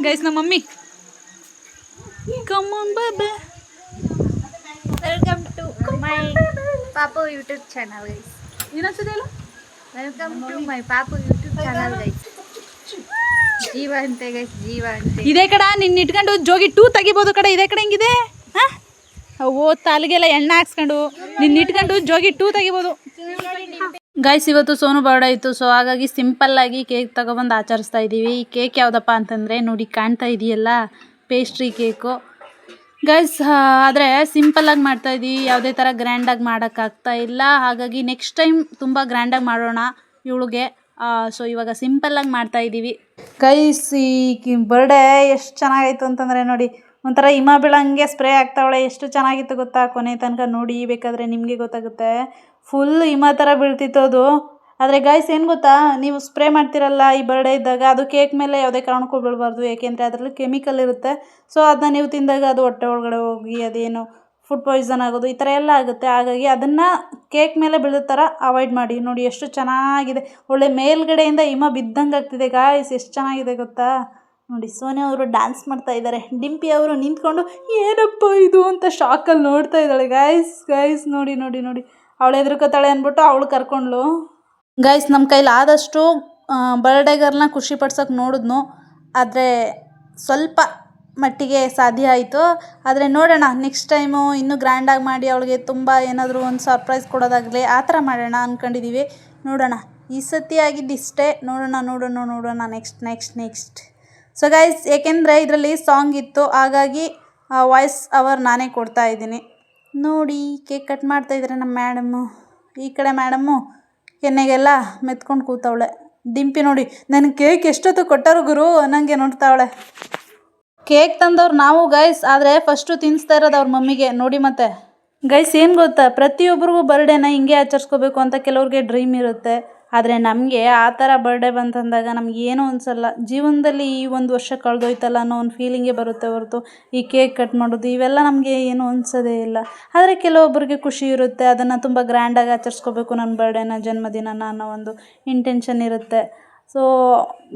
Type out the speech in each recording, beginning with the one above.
Guys ನಮ್ಮ mummy come on baby welcome to my Papu YouTube channel guys. ಏನನ್ಸದೆಲ್ಲ welcome to my Papu YouTube channel guys. ಜೀವ ಅಂತೆ guys, ಜೀವ ಅಂತೆ. ಇದೇ ಕಡ ನಿನ್ನ ಇಟ್ಕೊಂಡು ಜೋಗಿ 2 ತೆಗಿಬೋದು ಕಡೆ. ಇದೇ ಕಡೆ ಹೆಂಗಿದೆ ಓ ತಾಲಿಗೆಲ್ಲ ಎಣ್ಣೆ ಹಾಕ್ಸ್ಕೊಂಡು ನಿನ್ನ ಇಟ್ಕೊಂಡು ಜೋಗಿ 2 ತೆಗಿಬೋದು. ಗೈಸ್ ಇವತ್ತು ಸೋನು ಬರ್ಡೇ ಇತ್ತು, ಸೊ ಹಾಗಾಗಿ ಸಿಂಪಲ್ಲಾಗಿ ಕೇಕ್ ತಗೊಬಂದು ಆಚರಿಸ್ತಾ ಇದ್ದೀವಿ. ಈ ಕೇಕ್ ಯಾವುದಪ್ಪ ಅಂತಂದರೆ ನೋಡಿ ಕಾಣ್ತಾ ಇದೆಯಲ್ಲ, ಪೇಸ್ಟ್ರಿ ಕೇಕು ಗೈಸ್. ಆದರೆ ಸಿಂಪಲ್ಲಾಗಿ ಮಾಡ್ತಾಯಿದ್ದೀವಿ, ಯಾವುದೇ ಥರ ಗ್ರ್ಯಾಂಡಾಗಿ ಮಾಡೋಕ್ಕಾಗ್ತಾ ಇಲ್ಲ. ಹಾಗಾಗಿ ನೆಕ್ಸ್ಟ್ ಟೈಮ್ ತುಂಬ ಗ್ರ್ಯಾಂಡಾಗಿ ಮಾಡೋಣ ಇವಳಿಗೆ. ಸೊ ಇವಾಗ ಸಿಂಪಲ್ಲಾಗಿ ಮಾಡ್ತಾಯಿದ್ದೀವಿ ಗೈಸ್. ಈ ಬರ್ಡೇ ಎಷ್ಟು ಚೆನ್ನಾಗಾಯಿತು ಅಂತಂದರೆ ನೋಡಿ, ಒಂಥರ ಹಿಮ ಬೀಳಂಗೆ ಸ್ಪ್ರೇ ಆಗ್ತಾವಳೆ. ಎಷ್ಟು ಚೆನ್ನಾಗಿತ್ತು ಗೊತ್ತಾ, ಕೊನೆ ತನಕ ನೋಡಿ ಬೇಕಾದರೆ ನಿಮಗೆ ಗೊತ್ತಾಗುತ್ತೆ. ಫುಲ್ ಹಿಮ ಥರ ಬೀಳ್ತಿತ್ತು ಅದು. ಆದರೆ ಗೈಸ್ ಏನು ಗೊತ್ತಾ, ನೀವು ಸ್ಪ್ರೇ ಮಾಡ್ತಿರಲ್ಲ ಈ ಬರ್ಡೇ ಇದ್ದಾಗ, ಅದು ಕೇಕ್ ಮೇಲೆ ಯಾವುದೇ ಕಾರಣಕ್ಕೂ ಬೀಳಬಾರ್ದು. ಏಕೆಂದರೆ ಅದರಲ್ಲಿ ಕೆಮಿಕಲ್ ಇರುತ್ತೆ. ಸೊ ಅದನ್ನ ನೀವು ತಿಂದಾಗ ಅದು ಹೊಟ್ಟೆ ಒಳಗಡೆ ಹೋಗಿ ಅದೇನು ಫುಡ್ ಪಾಯ್ಸನ್ ಆಗೋದು ಈ ಥರ ಎಲ್ಲ ಆಗುತ್ತೆ. ಹಾಗಾಗಿ ಅದನ್ನು ಕೇಕ್ ಮೇಲೆ ಬೀಳೋ ಥರ ಅವಾಯ್ಡ್ ಮಾಡಿ. ನೋಡಿ ಎಷ್ಟು ಚೆನ್ನಾಗಿದೆ, ಒಳ್ಳೆ ಮೇಲ್ಗಡೆಯಿಂದ ಹಿಮ ಬಿದ್ದಂಗೆ ಆಗ್ತಿದೆ ಗಾಯ್ಸ್. ಎಷ್ಟು ಚೆನ್ನಾಗಿದೆ ಗೊತ್ತಾ. ನೋಡಿ ಸೋನಿಯಾ ಅವರು ಡ್ಯಾನ್ಸ್ ಮಾಡ್ತಾ ಇದ್ದಾರೆ, ಡಿಂಪಿ ಅವರು ನಿಂತ್ಕೊಂಡು ಏನಪ್ಪ ಇದು ಅಂತ ಶಾಕಲ್ಲಿ ನೋಡ್ತಾ ಇದ್ದಾಳೆ ಗೈಸ್. ನೋಡಿ ನೋಡಿ ನೋಡಿ ಅವಳು ಎದುರುಕತ್ತಾಳೆ ಅಂದ್ಬಿಟ್ಟು ಅವಳು ಕರ್ಕೊಂಡ್ಲು ಗೈಸ್. ನಮ್ಮ ಕೈಲಿ ಆದಷ್ಟು ಬರ್ಡೇ ಗರ್ಲ್ನ ಖುಷಿ ಪಡ್ಸೋಕೆ ನೋಡಿದ್ನು, ಆದರೆ ಸ್ವಲ್ಪ ಮಟ್ಟಿಗೆ ಸಾಧ್ಯ ಆಯಿತು. ಆದರೆ ನೋಡೋಣ ನೆಕ್ಸ್ಟ್ ಟೈಮು ಇನ್ನೂ ಗ್ರ್ಯಾಂಡಾಗಿ ಮಾಡಿ ಅವಳಿಗೆ ತುಂಬ ಏನಾದರೂ ಒಂದು ಸರ್ಪ್ರೈಸ್ ಕೊಡೋದಾಗಲಿ ಆ ಥರ ಮಾಡೋಣ ಅಂದ್ಕೊಂಡಿದ್ದೀವಿ. ನೋಡೋಣ, ಈ ಸತಿ ಆಗಿದ್ದು ಇಷ್ಟೇ. ನೋಡೋಣ ನೆಕ್ಸ್ಟ್. ಸೊ ಗೈಸ್, ಏಕೆಂದರೆ ಇದರಲ್ಲಿ ಸಾಂಗ್ ಇತ್ತು, ಹಾಗಾಗಿ ವಾಯ್ಸ್ ಅವರ್ ನಾನೇ ಕೊಡ್ತಾ ಇದ್ದೀನಿ. ನೋಡಿ ಕೇಕ್ ಕಟ್ ಮಾಡ್ತಾಯಿದ್ದಾರೆ ನಮ್ಮ ಮೇಡಮ್ಮು. ಈ ಕಡೆ ಮೇಡಮ್ಮು ಕೆನ್ನೆಗೆಲ್ಲ ಮೆತ್ಕೊಂಡು ಕೂತವಳೆ. ಡಿಂಪಿ ನೋಡಿ ನನಗೆ ಕೇಕ್ ಎಷ್ಟೊತ್ತು ಕೊಟ್ಟರು ಗುರು ಅನ್ನಂಗೆ ನೋಡ್ತಾವಳೆ. ಕೇಕ್ ತಂದವ್ರು ನಾವು ಗೈಸ್, ಆದರೆ ಫಸ್ಟು ತಿನ್ನಿಸ್ತಾ ಇರೋದು ಅವ್ರ ಮಮ್ಮಿಗೆ. ನೋಡಿ ಮತ್ತೆ ಗೈಸ್ ಏನು ಗೊತ್ತಾ, ಪ್ರತಿಯೊಬ್ಬರಿಗೂ ಬರ್ಡೇನ ಹಿಂಗೆ ಆಚರಿಸ್ಕೋಬೇಕು ಅಂತ ಕೆಲವ್ರಿಗೆ ಡ್ರೀಮ್ ಇರುತ್ತೆ. ಆದರೆ ನಮಗೆ ಆ ಥರ ಬರ್ಡೇ ಬಂತಂದಾಗ ನಮಗೇನೂ ಅನಿಸಲ್ಲ. ಜೀವನದಲ್ಲಿ ಈ ಒಂದು ವರ್ಷ ಕಳೆದೋಯ್ತಲ್ಲ ಅನ್ನೋ ಒಂದು ಫೀಲಿಂಗೇ ಬರುತ್ತೆ ಹೊರತು ಈ ಕೇಕ್ ಕಟ್ ಮಾಡೋದು ಇವೆಲ್ಲ ನಮಗೆ ಏನೂ ಅನಿಸೋದೇ ಇಲ್ಲ. ಆದರೆ ಕೆಲವೊಬ್ಬರಿಗೆ ಖುಷಿ ಇರುತ್ತೆ, ಅದನ್ನು ತುಂಬ ಗ್ರ್ಯಾಂಡಾಗಿ ಆಚರಿಸ್ಕೋಬೇಕು ನನ್ನ ಬರ್ಡೇನ, ಜನ್ಮದಿನನ ಅನ್ನೋ ಒಂದು ಇಂಟೆನ್ಷನ್ ಇರುತ್ತೆ. ಸೊ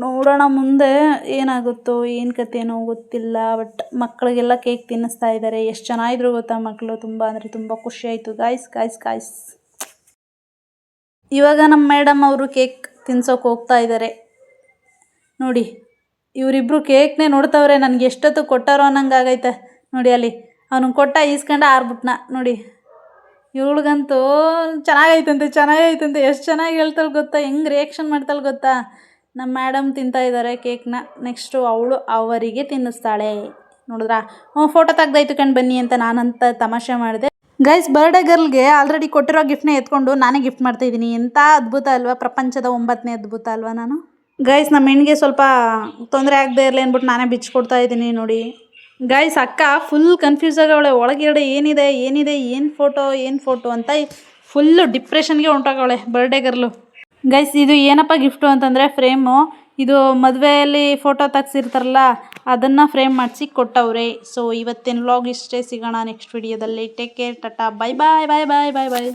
ನೋಡೋಣ ಮುಂದೆ ಏನಾಗುತ್ತೋ ಏನು ಕಥೆನೋ ಗೊತ್ತಿಲ್ಲ. ಬಟ್ ಮಕ್ಕಳಿಗೆಲ್ಲ ಕೇಕ್ ತಿನ್ನಿಸ್ತಾ ಇದ್ದಾರೆ. ಎಷ್ಟು ಚೆನ್ನಾಗಿದ್ರು ಗೊತ್ತಾ ಮಕ್ಕಳು, ತುಂಬ ಅಂದರೆ ತುಂಬ ಖುಷಿಯಾಯಿತು ಗಾಯ್ಸ್. ಇವಾಗ ನಮ್ಮ ಮೇಡಮ್ ಅವರು ಕೇಕ್ ತಿನ್ಸೋಕೆ ಹೋಗ್ತಾ ಇದ್ದಾರೆ. ನೋಡಿ ಇವರಿಬ್ಬರು ಕೇಕ್ನೇ ನೋಡ್ತಾವ್ರೆ. ನನಗೆ ಎಷ್ಟೊತ್ತು ಕೊಟ್ಟಾರೋ ಅನ್ನಂಗೆ ಆಗೈತೆ. ನೋಡಿ ಅಲ್ಲಿ ಅವನು ಕೊಟ್ಟ ಈಸ್ಕೊಂಡ ಆರ್ಬಿಟ್ನ. ನೋಡಿ ಇವಳಿಗಂತೂ ಚೆನ್ನಾಗೈತಂತೆ ಎಷ್ಟು ಚೆನ್ನಾಗಿ ಹೇಳ್ತಾಳೆ ಗೊತ್ತಾ, ಹೆಂಗೆ ರಿಯಾಕ್ಷನ್ ಮಾಡ್ತಾಳೆ ಗೊತ್ತಾ. ನಮ್ಮ ಮೇಡಮ್ ತಿಂತಾ ಇದ್ದಾರೆ ಕೇಕ್ನ. ನೆಕ್ಸ್ಟು ಅವಳು ಅವರಿಗೆ ತಿನ್ನಿಸ್ತಾಳೆ. ನೋಡಿದ್ರಾ, ಫೋಟೋ ತೆಗ್ದಾಯ್ತು ಕಣ್ ಬನ್ನಿ ಅಂತ ನಾನಂತ ತಮಾಷೆ ಮಾಡಿದೆ ಗೈಸ್. ಬರ್ಡೇ ಗರ್ಲ್ಗೆ ಆಲ್ರೆಡಿ ಕೊಟ್ಟಿರೋ ಗಿಫ್ಟ್ನ ಎತ್ಕೊಂಡು ನಾನೇ ಗಿಫ್ಟ್ ಮಾಡ್ತಾಯಿದ್ದೀನಿ. ಎಂಥ ಅದ್ಭುತ ಅಲ್ವಾ, ಪ್ರಪಂಚದ 9ನೇ ಅದ್ಭುತ ಅಲ್ವಾ ನಾನು. ಗೈಸ್ ನಮ್ಮ ಹೆಣ್ಣಿಗೆ ಸ್ವಲ್ಪ ತೊಂದರೆ ಆಗದೆ ಇರಲಿ ಅಂದ್ಬಿಟ್ಟು ನಾನೇ ಬಿಚ್ಕೊಡ್ತಾ ಇದ್ದೀನಿ. ನೋಡಿ ಗೈಸ್, ಅಕ್ಕ ಫುಲ್ ಕನ್ಫ್ಯೂಸ್ ಆಗವಳೆ. ಒಳಗಡೆ ಏನಿದೆ ಏನು ಫೋಟೋ ಅಂತ ಫುಲ್ಲು ಡಿಪ್ರೆಷನ್ಗೆ ಹೊಂಟೋಗವಳೆ ಬರ್ಡೇ ಗರ್ಲು. ಗೈಸ್ ಇದು ಏನಪ್ಪ ಗಿಫ್ಟು ಅಂತಂದರೆ ಫ್ರೇಮು. ಇದು ಮದುವೆಯಲ್ಲಿ ಫೋಟೋ ತೆಗ್ಸಿರ್ತಾರಲ್ಲ ಅದನ್ನು ಫ್ರೇಮ್ ಮಾಡಿಸಿ ಕೊಟ್ಟವ್ರೆ. ಸೊ ಇವತ್ತಿನ ವ್ಲಾಗ್ ಇಷ್ಟೇ, ಸಿಗೋಣ ನೆಕ್ಸ್ಟ್ ವಿಡಿಯೋದಲ್ಲಿ. ಟೇಕ್ ಕೇರ್, ಟಾಟಾ, ಬೈ ಬಾಯ್.